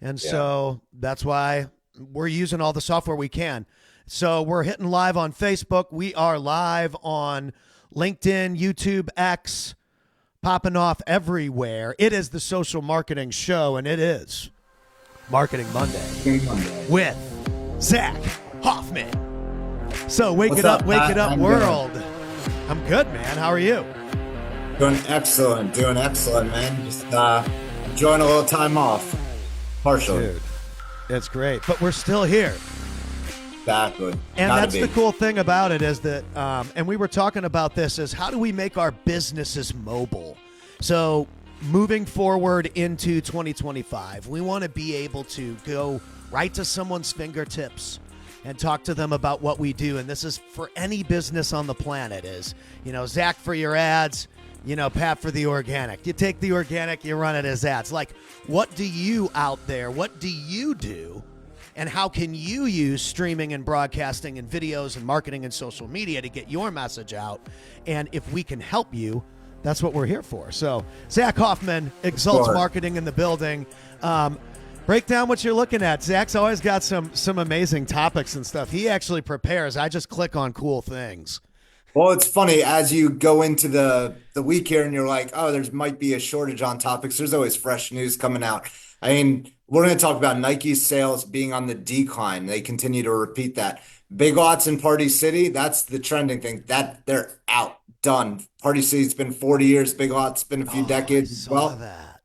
And Yeah. so that's why we're using all the software we can. So we're hitting live on Facebook. We are live on LinkedIn, YouTube, X, popping off everywhere. It is the Social Marketing Show, and it is Marketing Monday with Zach Hoffman. So wake What's it up, up, wake Pat? it up, How you world. I'm good, man. How are you? Doing excellent, man. Just enjoying a little time off, partially. Dude, it's great. But we're still here. Exactly. And Gotta that's be. the cool thing about it is that, and we were talking about this, is how do we make our businesses mobile? So moving forward into 2025, we want to be able to go right to someone's fingertips and talk to them about what we do. And this is for any business on the planet is, Zach for your ads, Pat for the organic. You take the organic, you run it as ads. Like, what do you out there? What do you do? And how can you use streaming and broadcasting and videos and marketing and social media to get your message out? And if we can help you, that's what we're here for. So Zach Hoffman, Exalts Sure. Marketing in the building. Break down what you're looking at. Zach's always got some amazing topics and stuff. He actually prepares. I just click on cool things. Well, it's funny as you go into the week here and you're like, oh, there's might be a shortage on topics. There's always fresh news coming out. I mean, we're going to talk about Nike's sales being on the decline. They continue to repeat that. Big Lots in Party City, that's the trending thing. That they're out, done. Party City's been 40 years. Big Lots been a few I decades as saw well. that.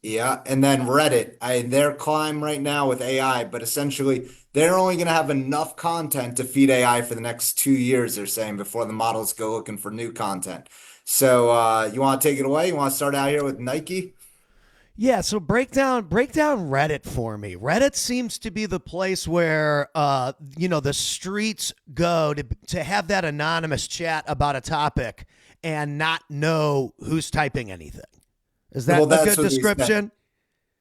Yeah, and then Reddit, their climb right now with AI, but essentially they're only going to have enough content to feed AI for the next 2 years, they're saying, before the models go looking for new content. So you want to take it away? You want to start out here with Nike? Yeah, so break down Reddit for me. Reddit seems to be the place where the streets go to have that anonymous chat about a topic and not know who's typing anything. Is that Well, a that's good what they said. description?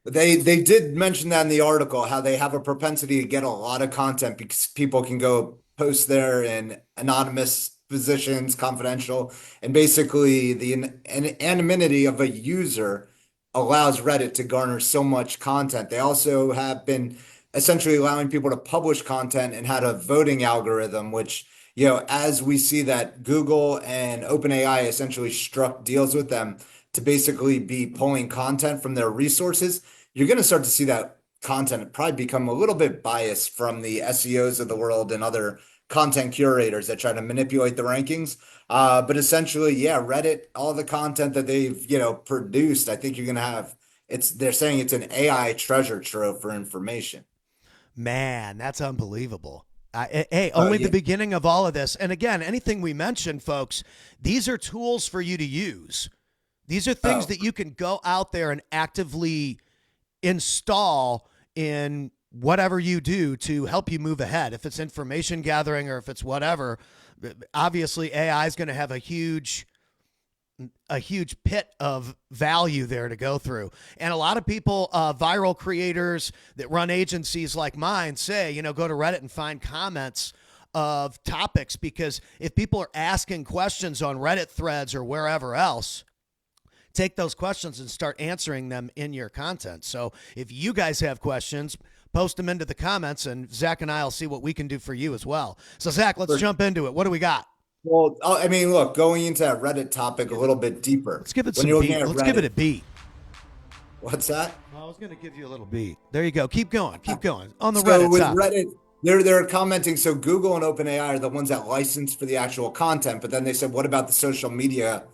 They did mention that in the article, how they have a propensity to get a lot of content because people can go post there in anonymous positions, confidential, and basically the anonymity of a user allows Reddit to garner so much content. They also have been essentially allowing people to publish content and had a voting algorithm, which, as we see that Google and OpenAI essentially struck deals with them to basically be pulling content from their resources, you're going to start to see that content probably become a little bit biased from the SEOs of the world and other content curators that try to manipulate the rankings. But essentially, yeah, Reddit, all the content that they've, produced, I think you're going to have, they're saying it's an AI treasure trove for information. Man, that's unbelievable. Hey, only the beginning of all of this. And again, anything we mention, folks, these are tools for you to use. These are things that you can go out there and actively install in whatever you do to help you move ahead. If it's information gathering or if it's whatever, obviously AI is going to have a huge pit of value there to go through. And a lot of people, viral creators that run agencies like mine say, go to Reddit and find comments of topics, because if people are asking questions on Reddit threads or wherever else, take those questions and start answering them in your content. So if you guys have questions, post them into the comments, and Zach and I will see what we can do for you as well. So Zach, let's jump into it. What do we got? Well, I mean, look, going into that Reddit topic a little bit deeper. Let's give it When some you're beat. looking at Let's Reddit- give it a beat. What's that? I was going to give you a little beat. There you go. Keep going. Keep going. On the So Reddit with topic. Reddit, they're commenting. So Google and OpenAI are the ones that license for the actual content, but then they said, what about the social media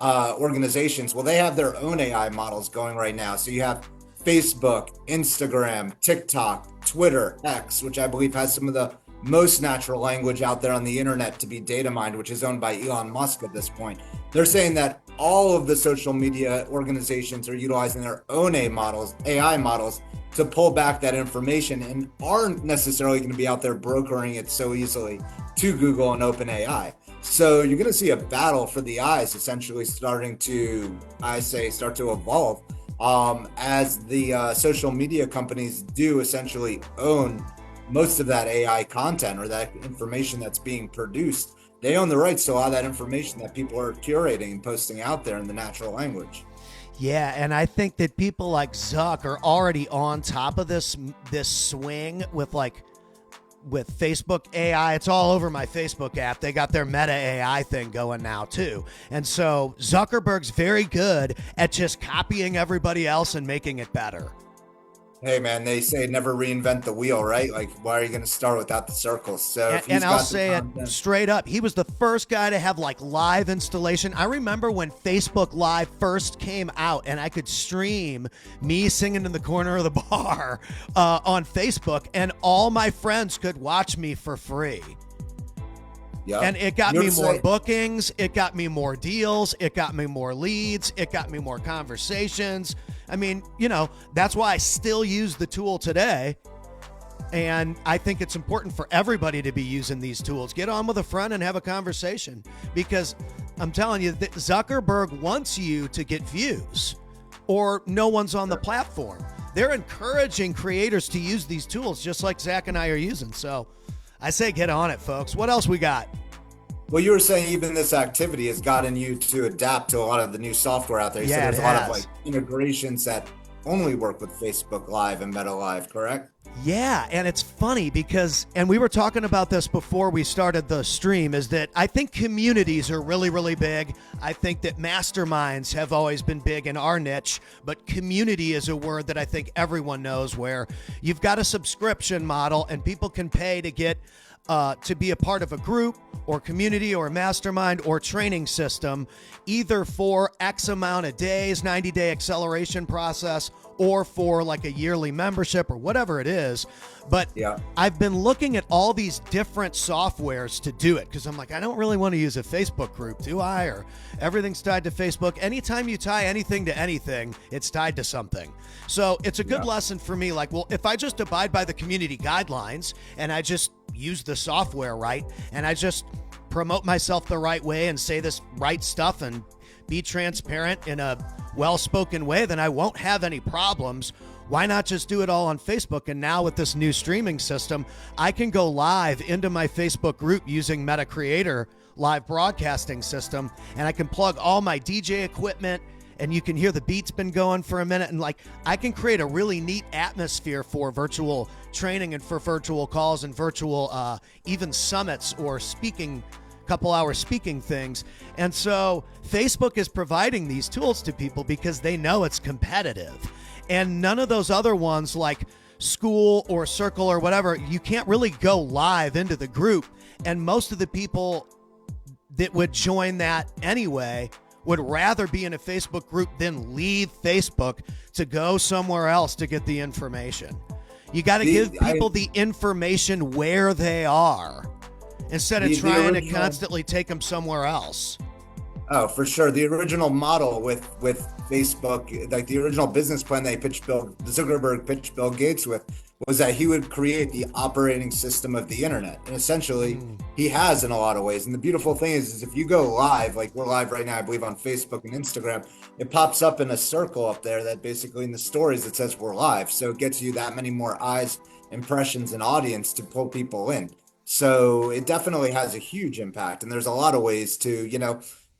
organizations? Well, they have their own AI models going right now. So you have Facebook, Instagram, TikTok, Twitter, X, which I believe has some of the most natural language out there on the internet to be data mined, which is owned by Elon Musk at this point. They're saying that all of the social media organizations are utilizing their own AI models to pull back that information and aren't necessarily going to be out there brokering it so easily to Google and OpenAI. So you're going to see a battle for the eyes essentially starting to, start to evolve as the social media companies do essentially own most of that AI content or that information that's being produced. They own the rights to a lot of that information that people are curating and posting out there in the natural language. Yeah, and I think that people like Zuck are already on top of this swing with Facebook AI. It's all over my Facebook app. They got their Meta AI thing going now too. And so Zuckerberg's very good at just copying everybody else and making it better. Hey man, they say never reinvent the wheel, right? Like, why are you going to start without the circles? So if And he's I'll got the say it content, straight up. He was the first guy to have like live installation. I remember when Facebook Live first came out and I could stream me singing in the corner of the bar on Facebook, and all my friends could watch me for free. yeah, And it got you're me more saying- bookings. It got me more deals. It got me more leads. It got me more conversations. I mean, that's why I still use the tool today. And I think it's important for everybody to be using these tools. Get on with a friend and have a conversation, because I'm telling you that Zuckerberg wants you to get views, or no one's on the platform. They're encouraging creators to use these tools just like Zach and I are using. So I say get on it, folks. What else we got? Well, you were saying even this activity has gotten you to adapt to a lot of the new software out there. You Yeah, said there's it a lot of has. like integrations that only work with Facebook Live and Meta Live, correct? Yeah, and it's funny because, and we were talking about this before we started the stream, is that I think communities are really, really big. I think that masterminds have always been big in our niche, but community is a word that I think everyone knows, where you've got a subscription model and people can pay to get to be a part of a group or community or a mastermind or training system, either for X amount of days, 90-day acceleration process, or for like a yearly membership or whatever it is. But Yeah. I've been looking at all these different softwares to do it, because I'm like, I don't really want to use a Facebook group, do I? Or everything's tied to Facebook. Anytime you tie anything to anything, it's tied to something. So it's a good lesson for me. Like, well, if I just abide by the community guidelines and I just use the software right, and I just promote myself the right way and say this right stuff and be transparent in a well-spoken way, then I won't have any problems. Why not just do it all on Facebook? And now with this new streaming system, I can go live into my Facebook group using Meta Creator live broadcasting system, and I can plug all my DJ equipment, and you can hear the beats been going for a minute, and like I can create a really neat atmosphere for virtual training and for virtual calls and virtual even summits or speaking, couple hour speaking things. And so Facebook is providing these tools to people because they know it's competitive. And none of those other ones like School or Circle or whatever, you can't really go live into the group. And most of the people that would join that anyway would rather be in a Facebook group than leave Facebook to go somewhere else to get the information. You got to give people the information where they are, instead of trying to constantly take them somewhere else. Oh, for sure. The original model with Facebook, like the original business plan Zuckerberg pitched Bill Gates with, was that he would create the operating system of the internet. And essentially, he has in a lot of ways. And the beautiful thing is if you go live, like we're live right now, I believe on Facebook and Instagram, it pops up in a circle up there that basically in the stories, it says we're live. So it gets you that many more eyes, impressions, and audience to pull people in. So it definitely has a huge impact. And there's a lot of ways to,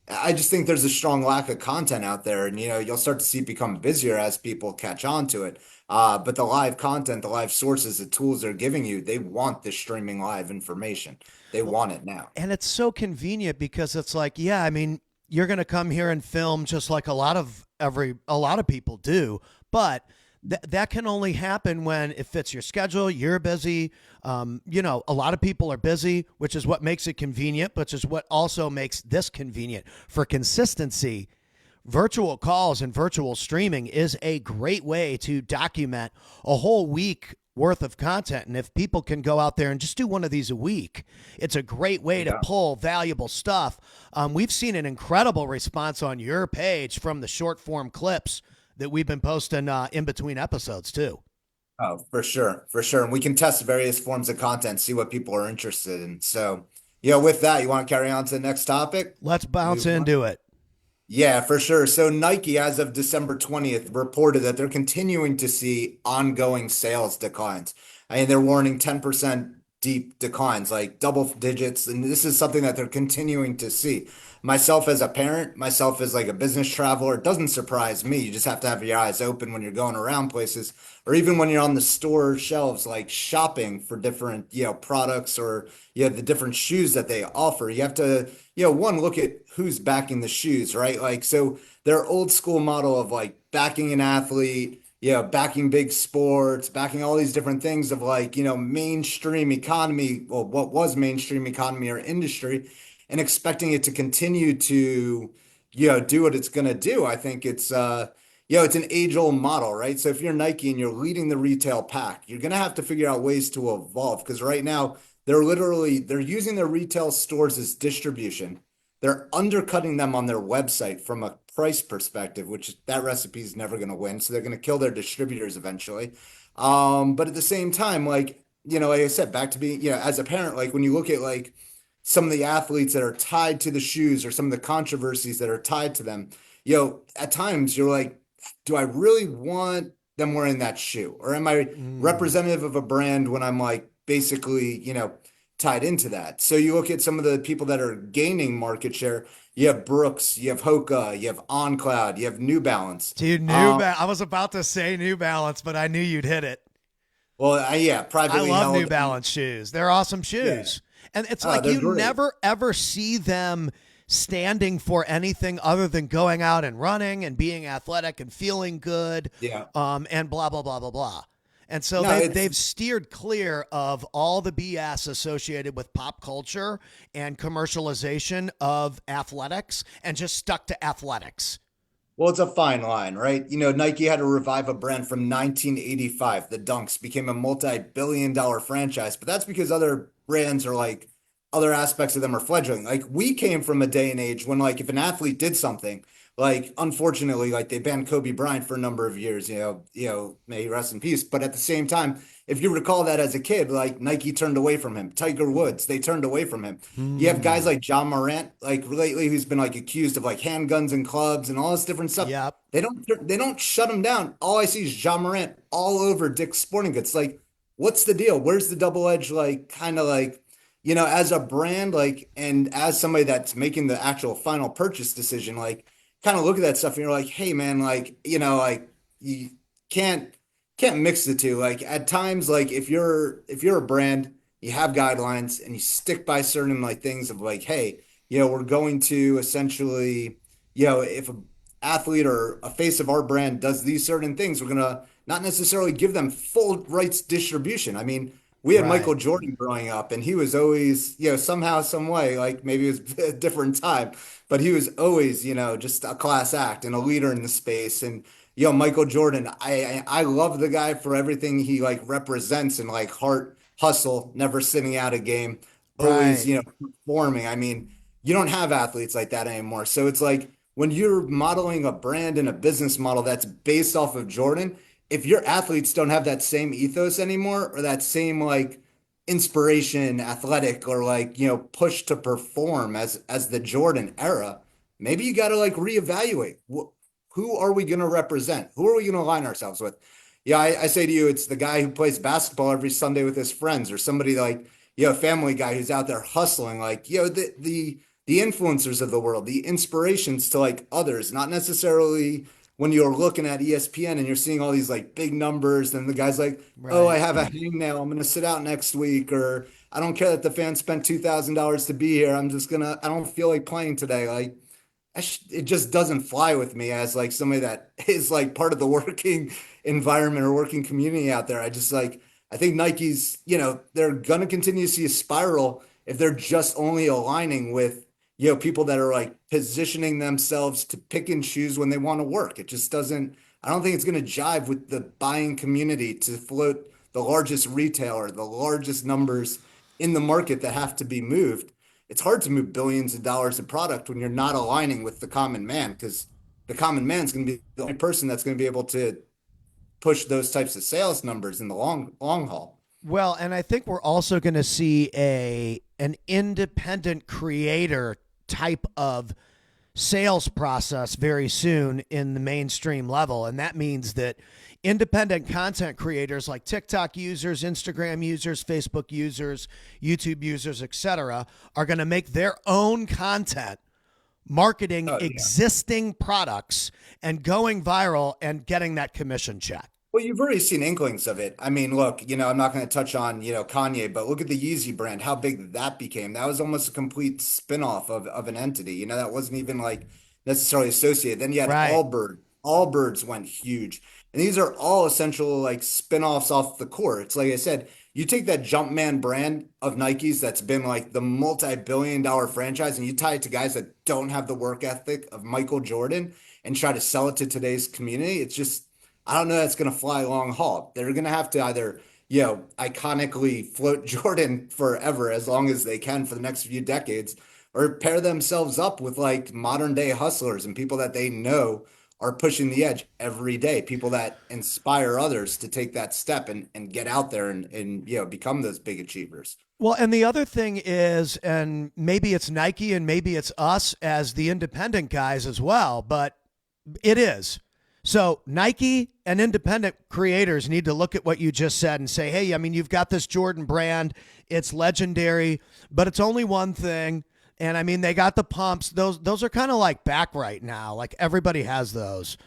I just think there's a strong lack of content out there, and you'll start to see it become busier as people catch on to it. But the live content, the live sources, the tools they're giving you, they want this streaming live information. They want it now. And it's so convenient because it's like, yeah, I mean, you're going to come here and film just like a lot of people do, but that can only happen when it fits your schedule. You're busy. A lot of people are busy, which is what makes it convenient, which is what also makes this convenient for consistency. Virtual calls and virtual streaming is a great way to document a whole week worth of content. And if people can go out there and just do one of these a week, it's a great way to pull valuable stuff. We've seen an incredible response on your page from the short form clips that we've been posting in between episodes too. Oh, for sure. For sure. And we can test various forms of content, see what people are interested in. So, with that, you want to carry on to the next topic? Let's bounce into it. Yeah, for sure. So Nike, as of December 20th, reported that they're continuing to see ongoing sales declines. I mean, they're warning 10% deep declines, like double digits. And this is something that they're continuing to see. Myself as a parent, myself as like a business traveler, it doesn't surprise me. You just have to have your eyes open when you're going around places, or even when you're on the store shelves, like shopping for different, products or, the different shoes that they offer. You have to, one, look at who's backing the shoes, right? Like, so their old school model of like backing an athlete, backing big sports, backing all these different things of like, mainstream economy, well, what was mainstream economy or industry, and expecting it to continue to, do what it's going to do. I think it's an age-old model, right? So if you're Nike and you're leading the retail pack, you're going to have to figure out ways to evolve because right now they're using their retail stores as distribution. They're undercutting them on their website from a price perspective, which that recipe is never going to win. So they're going to kill their distributors eventually. But at the same time, like, like I said, back to being, as a parent, like when you look at like some of the athletes that are tied to the shoes or some of the controversies that are tied to them, at times you're like, do I really want them wearing that shoe? Or am I Mm. representative of a brand when I'm like basically, tied into that? So you look at some of the people that are gaining market share. You have Brooks, you have Hoka, you have OnCloud, you have New Balance. Dude, I was about to say New Balance, but I knew you'd hit it. Well, yeah, I privately love New held. Balance shoes. They're awesome Yeah, shoes. And it's like they're you great. never ever see them standing for anything other than going out and running and being athletic and feeling good, Yeah. and blah blah blah blah blah. And so No, they've steered clear of all the BS associated with pop culture and commercialization of athletics and just stuck to athletics. well, it's a fine line, right? Nike had to revive a brand from 1985. The Dunks became a multi-billion-dollar franchise, but that's because other brands are like other aspects of them are fledgling. Like we came from a day and age when like if an athlete did something, like unfortunately, like they banned Kobe Bryant for a number of years, may he rest in peace. But at the same time, if you recall that as a kid, like Nike turned away from him. Tiger Woods, they turned away from him. You have guys Hmm. like John Morant, like lately, who's been like accused of like handguns and clubs and all this different stuff. Yep. They don't shut him down. All I see is John Morant all over Dick's Sporting Goods. Like, what's the deal? Where's the double edge? Like, kind of like, as a brand, like, and as somebody that's making the actual final purchase decision, like, kind of look at that stuff and you're like, hey, man, like, like you can't can't mix the two. Like at times, like if you're a brand, you have guidelines and you stick by certain like things of like, hey, we're going to essentially, if an athlete or a face of our brand does these certain things, we're gonna not necessarily give them full rights distribution. I mean, we had Right. Michael Jordan growing up, and he was always, somehow, some way, like maybe it was a different time, but he was always, just a class act and a leader in the space. And Michael Jordan, I love the guy for everything he like represents and like heart, hustle, never sitting out a game, always, Right. performing. I mean, you don't have athletes like that anymore. So it's like when you're modeling a brand and a business model that's based off of Jordan, if your athletes don't have that same ethos anymore or that same like inspiration, athletic or like, push to perform as the Jordan era, maybe you got to like reevaluate. Who are we going to represent? Who are we going to align ourselves with? Yeah, I say to you, it's the guy who plays basketball every Sunday with his friends, or somebody like, a family guy who's out there hustling, like, the influencers of the world, the inspirations to like others, not necessarily when you're looking at ESPN and you're seeing all these like big numbers, and the guy's like, oh, I Right. have a hangnail, I'm going to sit out next week, or I don't care that the fans spent $2,000 to be here. I don't feel like playing today. Like, it just doesn't fly with me as like somebody that is like part of the working environment or working community out there. I think Nike's, they're going to continue to see a spiral if they're just only aligning with, people that are like positioning themselves to pick and choose when they want to work. It just doesn't, I don't think it's going to jive with the buying community to float the largest retailer, the largest numbers in the market that have to be moved. It's hard to move billions of dollars of product when you're not aligning with the common man, because the common man's going to be the only person that's going to be able to push those types of sales numbers in the long haul. Well, and I think we're also going to see a an independent creator type of sales process very soon in the mainstream level, and that means that independent content creators like TikTok users, Instagram users, Facebook users, YouTube users, etc., are going to make their own content marketing Oh, yeah. existing products and going viral and getting that commission check. Well, you've already seen inklings of it. I mean, look, I'm not going to touch on, Kanye, but look at the Yeezy brand, how big that became. That was almost a complete spin-off of an entity. That wasn't even like necessarily associated. Then you had Right. Allbird. Allbirds went huge. And these are all essential like spin-offs off the core. It's like I said, you take that Jumpman brand of Nikes that's been like the multi-billion dollar franchise and you tie it to guys that don't have the work ethic of Michael Jordan and try to sell it to today's community. It's just I don't know that's going to fly long haul. They're going to have to either, iconically float Jordan forever as long as they can for the next few decades, or pair themselves up with like modern day hustlers and people that they know are pushing the edge every day, people that inspire others to take that step and get out there and become those big achievers. Well, and the other thing is, and maybe it's Nike and maybe it's us as the independent guys as well, but it is. So Nike and independent creators need to look at what you just said and say, hey, I mean, you've got this Jordan brand. It's legendary, but it's only one thing. And I mean, they got the pumps. Those are kind of like back right now. Like everybody has those.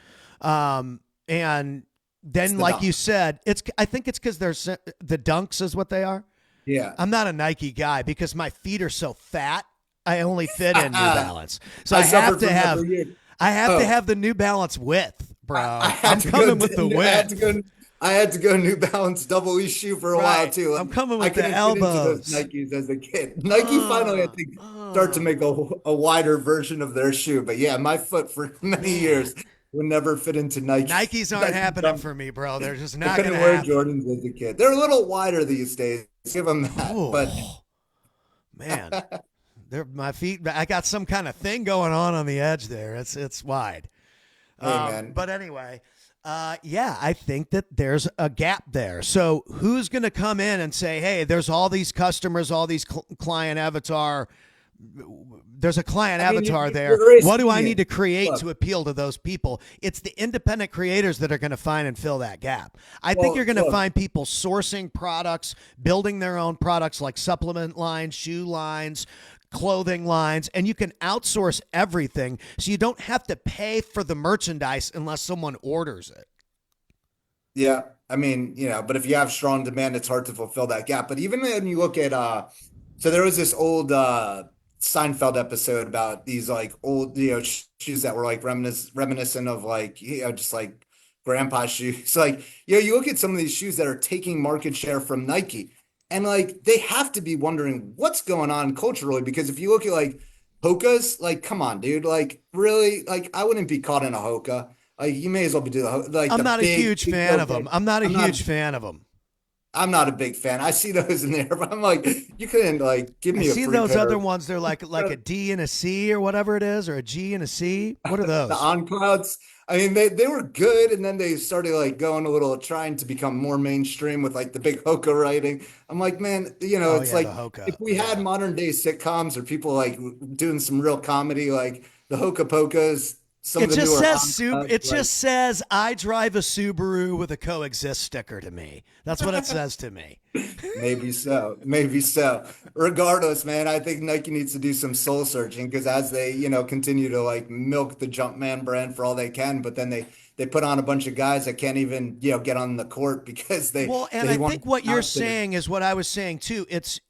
And then, like Dunk. you said, I think it's because the dunks is what they are. Yeah. I'm not a Nike guy because my feet are so fat. I only fit in New Balance. So I suffered have to from that have for years. to have the New Balance width, bro. I had I'm to coming go, with the I had to width. go. I had to go New Balance double E shoe for a while Right. too. I'm coming I with the couldn't fit into those elbows. Nikes as a kid. Nike finally, I think, start to make a wider version of their shoe. But yeah, my foot for many Man. years would never fit into Nike. Nikes aren't Nike happening dunk. for me, bro. They're just I not going to couldn't wear happen. Jordans as a kid. They're a little wider these days. Give them that. But Oh, man. They're my feet. I got some kind of thing going on the edge there. It's wide. hey, man, But anyway, yeah, I think that there's a gap there. So who's going to come in and say, hey, there's all these customers, all these client avatar. There's a client I mean, avatar there. you're already What do I seeing need to it. create Look, to appeal to those people? It's the independent creators that are going to find and fill that gap. I think you're well, going to look, find people sourcing products, building their own products like supplement lines, shoe lines, clothing lines, and you can outsource everything so you don't have to pay for the merchandise unless someone orders it. yeah. I mean, but if you have strong demand, it's hard to fulfill that gap. But even when you look at so there was this old Seinfeld episode about these like old, shoes that were like reminiscent of like, just like grandpa shoes. Like, you look at some of these shoes that are taking market share from Nike, and like they have to be wondering what's going on culturally because if you look at like Hoka's, like, come on, dude, like really, like I wouldn't be caught in a Hoka. Like you may as well be doing like I'm the not a big, huge big fan of them. Hoka. I'm not a I'm not huge fan of them. I'm not a big fan. I see those in there, but I'm like, you couldn't like give I me a see free those pair other of ones. They're like a D and a C or whatever it is, or a G and a C. What are the those? on clouds. I mean, they were good, and then they started like going a little trying to become more mainstream with like the big Hoka writing. I'm like, man, Oh it's yeah, the like Hoka. if we had Yeah. modern day sitcoms or people like doing some real comedy, like the Hoka Pokas, some of It the just newer says on clouds, It like just says I drive a Subaru with a coexist sticker to me. That's what it says to me. maybe so. Maybe so. Regardless, man, I think Nike needs to do some soul searching because as they, continue to like milk the Jumpman brand for all they can, but then they put on a bunch of guys that can't even, get on the court because they Well, and they I want think what you're out there. saying is what I was saying too. It's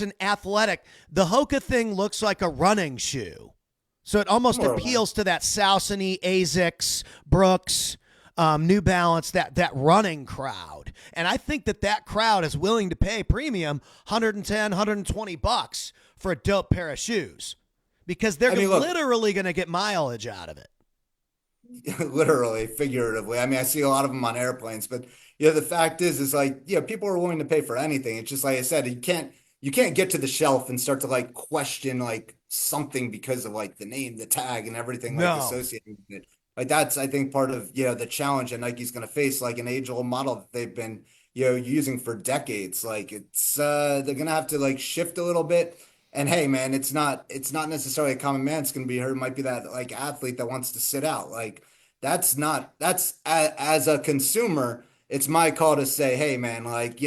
an athletic. The Hoka thing looks like a running shoe. So it almost More or less. appeals to that Saucony, Asics, Brooks, New Balance, that running crowd. And I think that crowd is willing to pay premium 110, 120 bucks for a dope pair of shoes because they're I mean, look, literally going to get mileage out of it. literally, figuratively. I mean, I see a lot of them on airplanes, but the fact is like, people are willing to pay for anything. It's just like I said, you can't get to the shelf and start to like question like something because of like the name, the tag, and everything like No. associated with it. Like that's I think part of the challenge that Nike's going to face, like an age-old model that they've been using for decades. Like it's they're going to have to like shift a little bit. And hey, man, it's not necessarily a common man. It's going to be her. It might be that like athlete that wants to sit out. Like as a consumer, it's my call to say, hey man, like,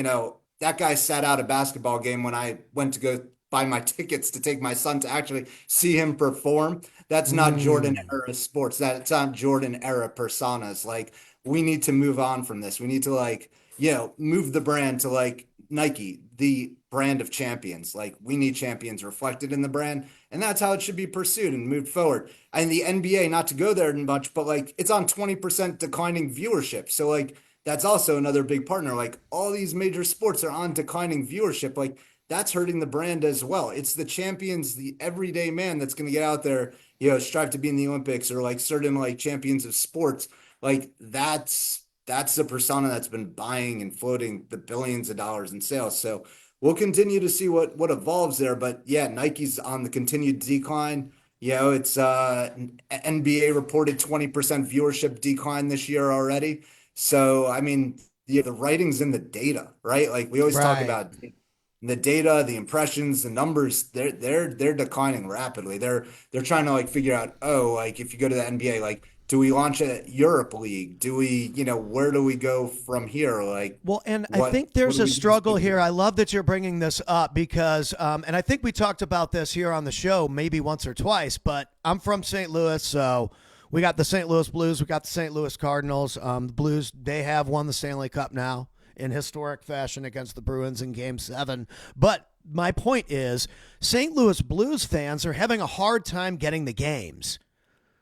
that guy sat out a basketball game when I went to go buy my tickets to take my son to actually see him perform. That's not Jordan Mm, era sports. That's not Jordan era personas. Like, we need to move on from this. We need to, like, move the brand to, like, Nike, the brand of champions. Like, we need champions reflected in the brand, and that's how it should be pursued and moved forward. And the NBA, not to go there much, but like, it's on 20% declining viewership. So like, that's also another big partner. Like, all these major sports are on declining viewership. Like, that's hurting the brand as well. It's the champions, the everyday man that's going to get out there, strive to be in the Olympics, or like certain like champions of sports. Like, that's the persona that's been buying and floating the billions of dollars in sales. So we'll continue to see what evolves there. But yeah, Nike's on the continued decline. It's NBA reported 20% viewership decline this year already. So I mean, the writing's in the data, right? Like, we always talk right. about the data, the impressions, the numbers. They're declining rapidly. They're trying to like figure out, oh, like, if you go to the NBA, like, do we launch a Europe league? Do we, where do we go from here? Like, Well, and I what think what there's do a we do struggle here. specifically? I love that you're bringing this up because, and I think we talked about this here on the show maybe once or twice, but I'm from St. Louis, so we got the St. Louis Blues, we got the St. Louis Cardinals. The Blues, they have won the Stanley Cup now in historic fashion against the Bruins in Game 7. But my point is, St. Louis Blues fans are having a hard time getting the games.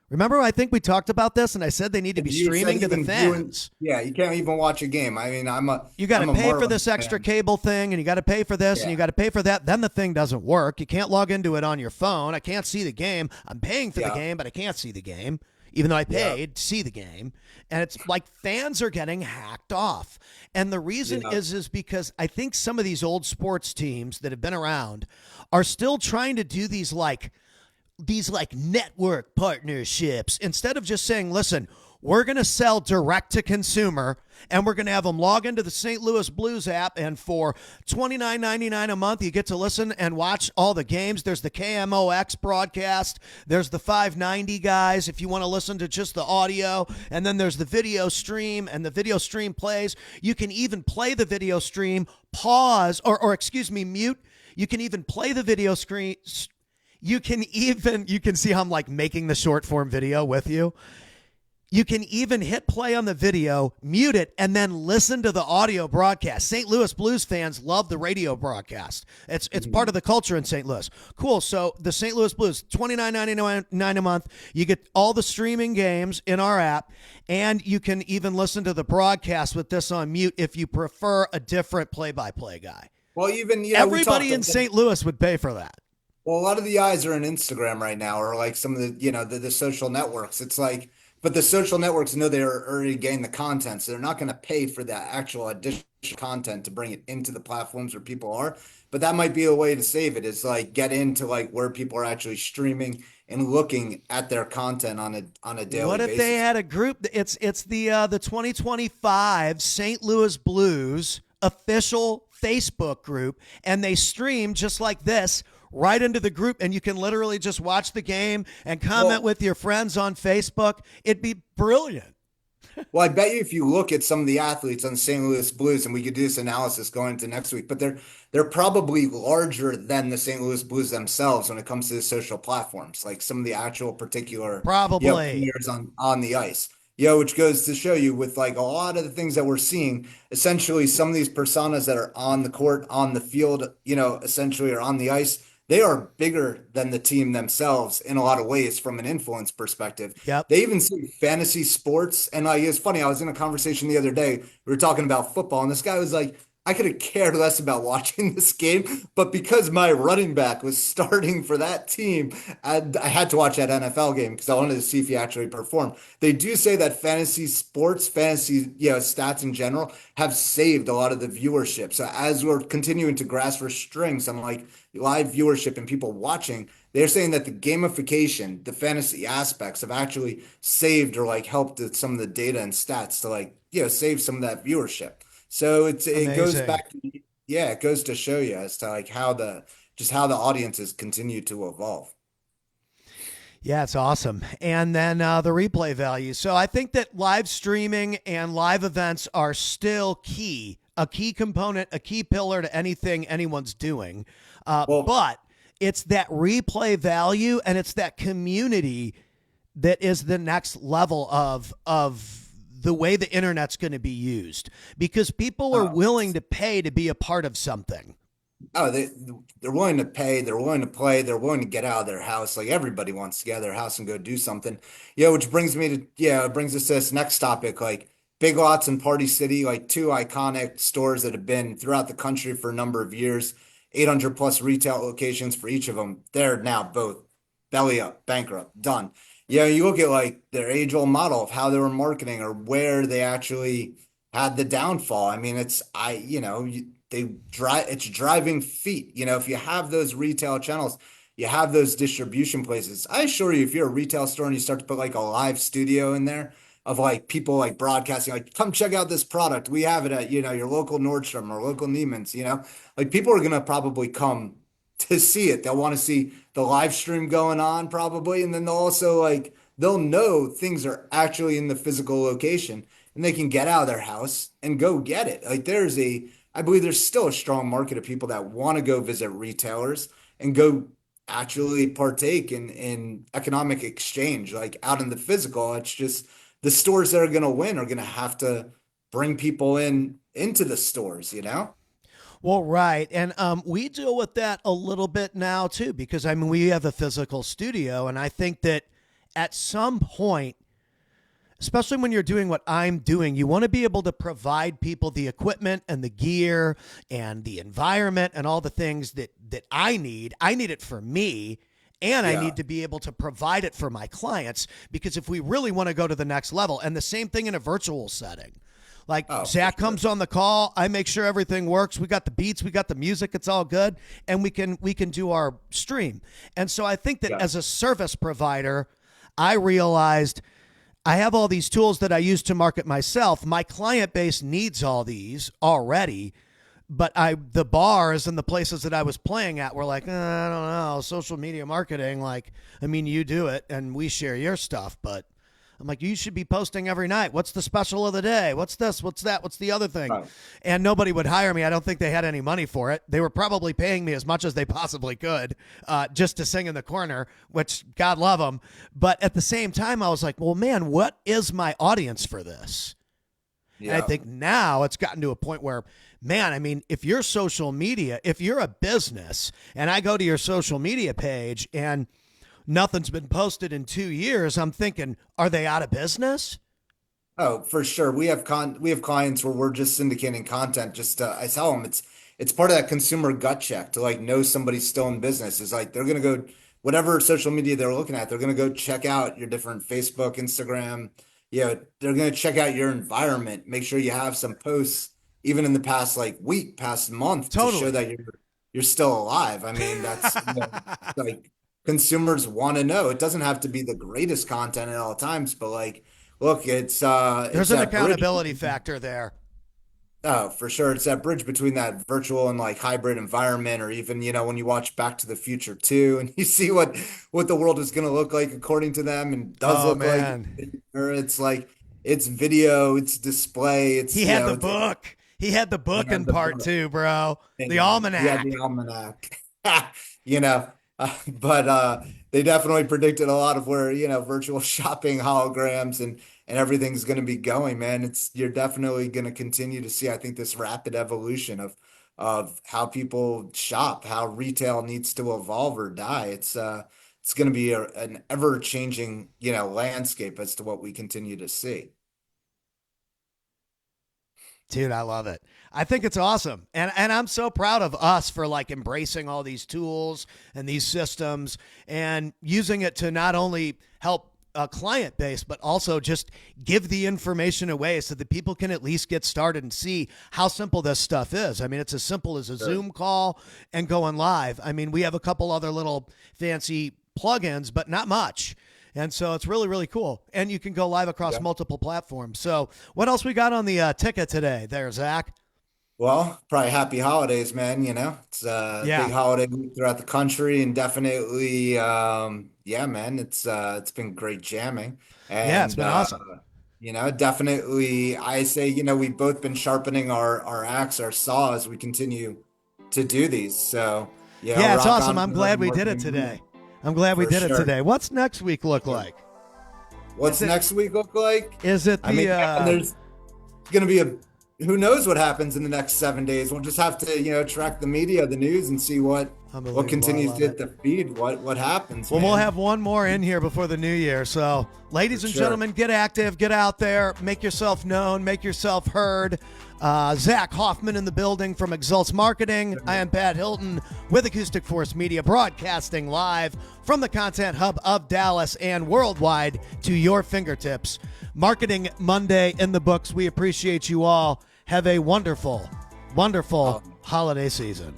Remember, I think we talked about this, and I said they need to be You said streaming to the even viewing, fans. yeah, you can't even watch a game. I mean, You got to I'm a pay for Marlins this extra fan. cable thing, and you got to pay for this, and you Yeah, got to pay for that. Then the thing doesn't work. You can't log into it on your phone. I can't see the game. I'm paying for the yeah, game, but I can't see the game, even though I yeah, paid to see the game. And it's like fans are getting hacked off. And the reason yeah. is because I think some of these old sports teams that have been around are still trying to do these network partnerships instead of just saying, listen, we're going to sell direct to consumer and we're going to have them log into the St. Louis Blues app. And for $29.99 a month, you get to listen and watch all the games. There's the KMOX broadcast. There's the 590 guys if you want to listen to just the audio. And then there's the video stream, and the video stream plays. You can even play the video stream, pause, or excuse me, mute. You can even play the video screen. You can see how I'm like making the short form video with you. You can even hit play on the video, mute it, and then listen to the audio broadcast. St. Louis Blues fans love the radio broadcast. It's part of the culture in St. Louis. Cool. So the St. Louis Blues, $29.99 a month. You get all the streaming games in our app, and you can even listen to the broadcast with this on mute if you prefer a different play-by-play guy. Well, even, we talked. Everybody in St. Louis would pay for that. Well, a lot of the eyes are on Instagram right now, or like some of the, the social networks. It's like, but the social networks know they're already getting the content, so they're not going to pay for that actual additional content to bring it into the platforms where people are. But that might be a way to save it, is like get into like where people are actually streaming and looking at their content on a daily What if they basis. had a group? It's the 2025 St. Louis Blues official Facebook group, and they stream just like this right into the group, and you can literally just watch the game and comment Well, with your friends on Facebook. It'd be brilliant. Well, I bet you if you look at some of the athletes on the St. Louis Blues, and we could do this analysis going into next week, but they're probably larger than the St. Louis Blues themselves when it comes to the social platforms, like some of the actual particular, Probably. players on the ice. Which goes to show you, with like a lot of the things that we're seeing, essentially some of these personas that are on the court, on the field, essentially are on the ice. They are bigger than the team themselves in a lot of ways from an influence perspective. Yep. They even see fantasy sports. And like, it's funny, I was in a conversation the other day. We were talking about football, and this guy was like, I could have cared less about watching this game, but because my running back was starting for that team, I had to watch that NFL game because I wanted to see if he actually performed. They do say that fantasy sports, fantasy, stats in general have saved a lot of the viewership. So as we're continuing to grasp for strings on like live viewership and people watching, they're saying that the gamification, the fantasy aspects have actually saved or like helped with some of the data and stats to like, save some of that viewership. So it goes Amazing. back to, yeah, it goes to show you as to like how the audiences continue to evolve. Yeah, it's awesome. And then the replay value. So I think that live streaming and live events are still key, a key component, a key pillar to anything anyone's doing. Well, But it's that replay value and it's that community that is the next level of the way the internet's going to be used, because people are oh, willing to pay to be a part of something. oh, they're willing to pay, they're willing to play, they're willing to get out of their house. Like everybody wants to get out of their house and go do something. Yeah, which brings me to it brings us to this next topic, like Big Lots and Party City, like two iconic stores that have been throughout the country for a number of years, 800 plus retail locations for each of them. They're now both belly up, bankrupt, done. Yeah, you look at like their age-old model of how they were marketing or where they actually had the downfall. I mean, they drive, it's driving feet. If you have those retail channels, you have those distribution places. I assure you, if you're a retail store and you start to put like a live studio in there of like people like broadcasting, like, come check out this product. We have it at, your local Nordstrom or local Neiman's, like people are gonna probably come to see it. They'll want to see the live stream going on probably, and then they'll also like they'll know things are actually in the physical location and they can get out of their house and go get it. Like I believe there's still a strong market of people that want to go visit retailers and go actually partake in economic exchange, like out in the physical. It's just the stores that are going to win are going to have to bring people into the stores. Well, right. And we deal with that a little bit now, too, because I mean, we have a physical studio. And I think that at some point, especially when you're doing what I'm doing, you want to be able to provide people the equipment and the gear and the environment and all the things that I need. I need it for me. And I Yeah. need to be able to provide it for my clients, because if we really want to go to the next level, and the same thing in a virtual setting, like Oh, for Zach sure. comes on the call, I make sure everything works. We got the beats, we got the music, it's all good, and we can do our stream. And so I think that Yeah. as a service provider, I realized I have all these tools that I use to market myself. My client base needs all these already, but the bars and the places that I was playing at were like, I don't know, social media marketing. Like, I mean, you do it and we share your stuff, but I'm like, you should be posting every night. What's the special of the day? What's this? What's that? What's the other thing? Right. And nobody would hire me. I don't think they had any money for it. They were probably paying me as much as they possibly could, just to sing in the corner, which God love them. But at the same time, I was like, well, man, what is my audience for this? And I Yeah. think now it's gotten to a point where, man, I mean, if you're social media, if you're a business and I go to your social media page and nothing's been posted in 2 years, I'm thinking, are they out of business? Oh, for sure. We have clients where we're just syndicating content. I tell them it's part of that consumer gut check to like know somebody's still in business. Is like they're gonna go whatever social media they're looking at. They're gonna go check out your different Facebook, Instagram. They're gonna check out your environment. Make sure you have some posts even in the past like week, past month to show Totally. that you're still alive. I mean, like consumers want to know. It doesn't have to be the greatest content at all times, but like look, it's There's an that bridge. accountability factor there. Oh, for sure. It's that bridge between that virtual and like hybrid environment, or even, when you watch Back to the Future 2 and you see what the world is going to look like according to them and does Oh, look like, man. or it's like it's video, it's display, it's He had the book. He had the you book have in the part book. two, bro. The Yeah, almanac. the almanac. You know, but they definitely predicted a lot of where, virtual shopping holograms and everything's going to be going, man. You're definitely going to continue to see, I think, this rapid evolution of how people shop, how retail needs to evolve or die. It's going to be an ever-changing, landscape as to what we continue to see. Dude, I love it. I think it's awesome. And I'm so proud of us for like embracing all these tools and these systems and using it to not only help a client base, but also just give the information away so that people can at least get started and see how simple this stuff is. I mean, it's as simple as a Sure. Zoom call and going live. I mean, we have a couple other little fancy plugins, but not much. And so it's really, really cool. And you can go live across Yeah. multiple platforms. So what else we got on the ticket today there, Zach? Well, probably happy holidays, man. It's a Yeah. big holiday week throughout the country, and definitely, yeah, man, it's been great jamming, Yeah, it's and been awesome. definitely, I say, we've both been sharpening our axe, our saw as we continue to do these. So, Yeah, it's rock awesome. on I'm to glad we did it marketing today. I'm glad we for did it sure. today. What's next week look like? What's next week look like? Is it I mean, the man, there's going to be who knows what happens in the next 7 days. We'll just have to, track the media, the news, and see what unbelievable? I continues love to hit it. the feed, what happens, Well, man. we'll have one more in here before the new year. So, ladies For and sure. gentlemen, get active, get out there, make yourself known, make yourself heard. Zach Hoffman in the building from Exults Marketing. I am Pat Hilton with Acoustic Force Media, broadcasting live from the Content Hub of Dallas and worldwide to your fingertips. Marketing Monday in the books. We appreciate you all. Have a wonderful, wonderful holiday season.